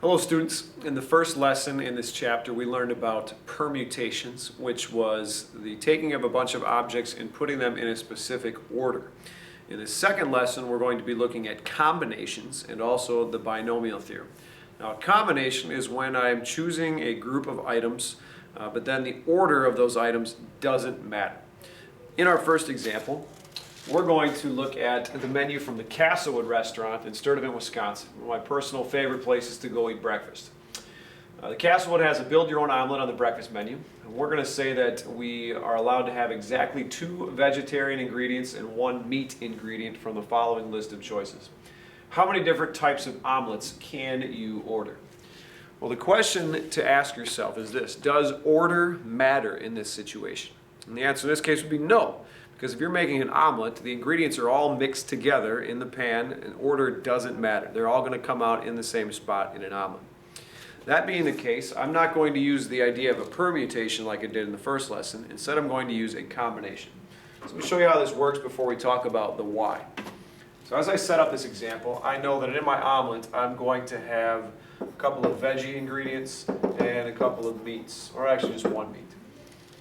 Hello students. In the first lesson in this chapter we learned about permutations, which was the taking of a bunch of objects and putting them in a specific order. In the second lesson we're going to be looking at combinations and also the binomial theorem. Now a combination is when I'm choosing a group of items but then the order of those items doesn't matter. In our first example we're going to look at the menu from the Castlewood restaurant in Sturtevant, Wisconsin, one of my personal favorite places to go eat breakfast. The Castlewood has a build-your-own omelet on the breakfast menu. And we're going to say that we are allowed to have exactly 2 vegetarian ingredients and 1 meat ingredient from the following list of choices. How many different types of omelets can you order? Well, the question to ask yourself is this: does order matter in this situation? And the answer in this case would be no. Because if you're making an omelet, the ingredients are all mixed together in the pan and order doesn't matter. They're all going to come out in the same spot in an omelet. That being the case, I'm not going to use the idea of a permutation like I did in the first lesson. Instead, I'm going to use a combination. So let me show you how this works before we talk about the why. So as I set up this example, I know that in my omelet, I'm going to have a couple of veggie ingredients and a couple of meats, or actually just 1 meat.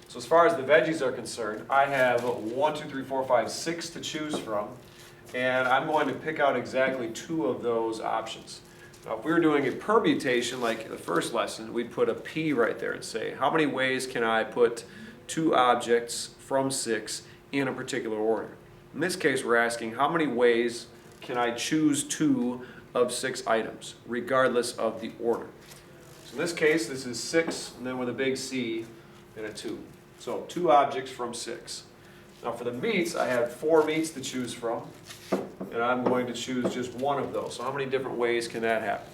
So as far as the veggies are concerned, I have 1, 2, 3, 4, 5, 6 to choose from, and I'm going to pick out exactly 2 of those options. Now if we were doing a permutation like the first lesson, we'd put a P right there and say, how many ways can I put 2 objects from 6 in a particular order? In this case, we're asking how many ways can I choose 2 of 6 items, regardless of the order. So in this case, this is 6, and then with a big C and a 2. So 2 objects from 6. Now for the meats, I have 4 meats to choose from, and I'm going to choose just 1 of those. So how many different ways can that happen?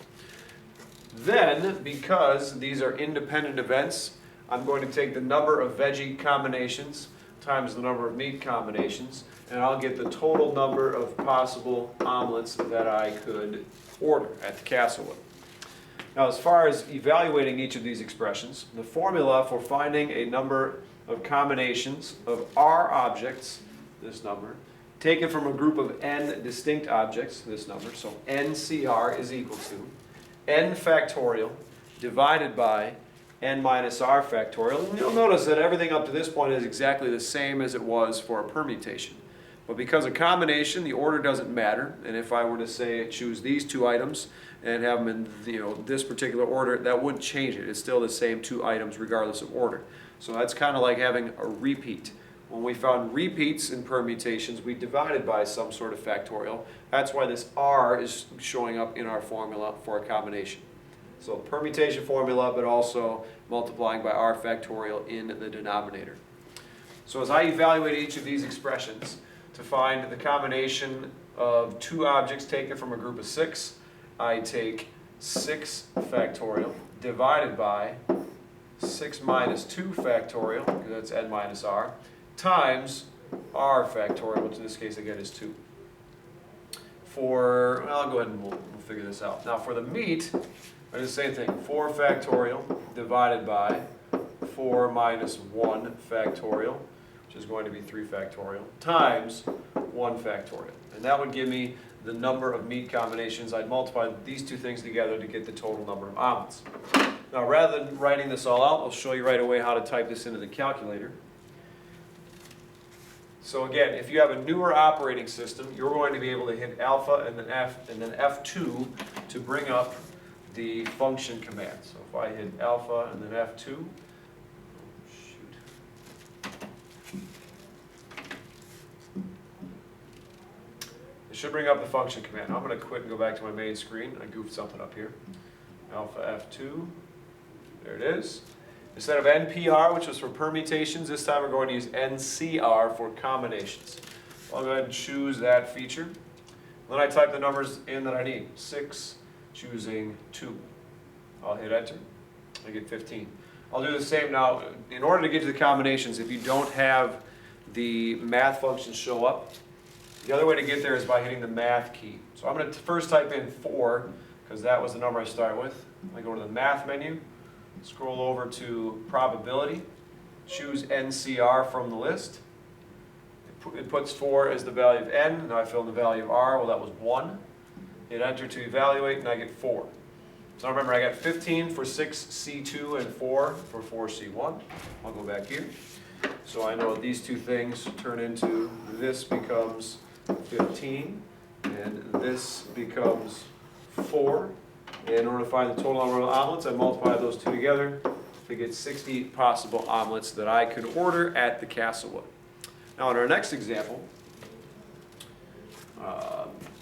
Then, because these are independent events, I'm going to take the number of veggie combinations times the number of meat combinations, and I'll get the total number of possible omelets that I could order at the Castlewood. Now as far as evaluating each of these expressions, the formula for finding a number of combinations of R objects, this number, taken from a group of n distinct objects, this number, so NCR is equal to n factorial divided by n minus r factorial. And you'll notice that everything up to this point is exactly the same as it was for a permutation. But because a combination, the order doesn't matter, and if I were to say choose these 2 items and have them in this particular order, that wouldn't change it. It's still the same 2 items regardless of order. So that's kind of like having a repeat. When we found repeats in permutations, we divided by some sort of factorial. That's why this R is showing up in our formula for a combination. So permutation formula, but also multiplying by R factorial in the denominator. So as I evaluate each of these expressions to find the combination of 2 objects taken from a group of 6, I take 6 factorial divided by 6 minus 2 factorial, because that's n minus r, times r factorial, which in this case again is 2. Well, I'll go ahead and we'll figure this out. Now for the meat, I do the same thing. 4 factorial divided by 4 minus 1 factorial, which is going to be 3 factorial, times 1 factorial. And that would give me the number of meat combinations. I'd multiply these 2 things together to get the total number of omelets. Now rather than writing this all out, I'll show you right away how to type this into the calculator. So again, if you have a newer operating system, you're going to be able to hit alpha and then F and then F2 to bring up the function command. So if I hit alpha and then F2, it should bring up the function command. I'm going to quit and go back to my main screen. I goofed something up here. Alpha F2, there it is. Instead of NPR, which was for permutations, this time we're going to use NCR for combinations. I'll go ahead and choose that feature. Then I type the numbers in that I need. 6, choosing 2. I'll hit enter. I get 15. I'll do the same now. In order to get to the combinations, if you don't have the math functions show up, the other way to get there is by hitting the math key. So I'm going to first type in 4, because that was the number I start with. I go to the math menu, scroll over to probability, choose NCR from the list. It puts 4 as the value of n. Now I fill in the value of r. Well, that was 1. Hit enter to evaluate, and I get 4. So remember, I got 15 for 6C2 and 4 for 4C1. I'll go back here. So I know these two things turn into, this becomes 15, and this becomes 4. And in order to find the total number of omelets, I multiply those two together to get 60 possible omelets that I could order at the Castlewood. Now in our next example,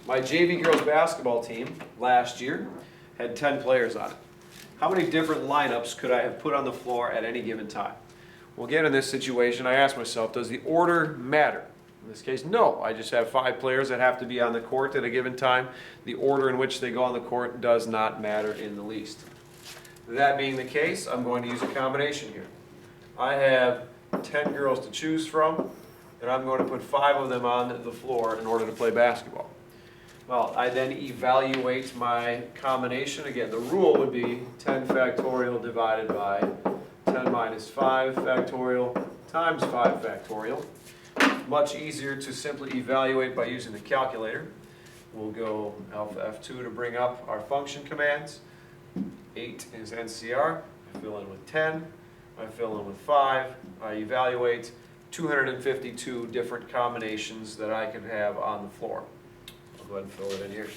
my JV girls basketball team last year had 10 players on it. How many different lineups could I have put on the floor at any given time? Well, again, in this situation, I asked myself, does the order matter? In this case, no. I just have 5 players that have to be on the court at a given time. The order in which they go on the court does not matter in the least. That being the case, I'm going to use a combination here. I have 10 girls to choose from, and I'm going to put 5 of them on the floor in order to play basketball. Well, I then evaluate my combination. Again, the rule would be 10 factorial divided by 10 minus 5 factorial times 5 factorial. Much easier to simply evaluate by using the calculator. We'll go alpha F2 to bring up our function commands. 8 is NCR. I fill in with 10. I fill in with 5. I evaluate 252 different combinations that I can have on the floor. I'll go ahead and fill it in here.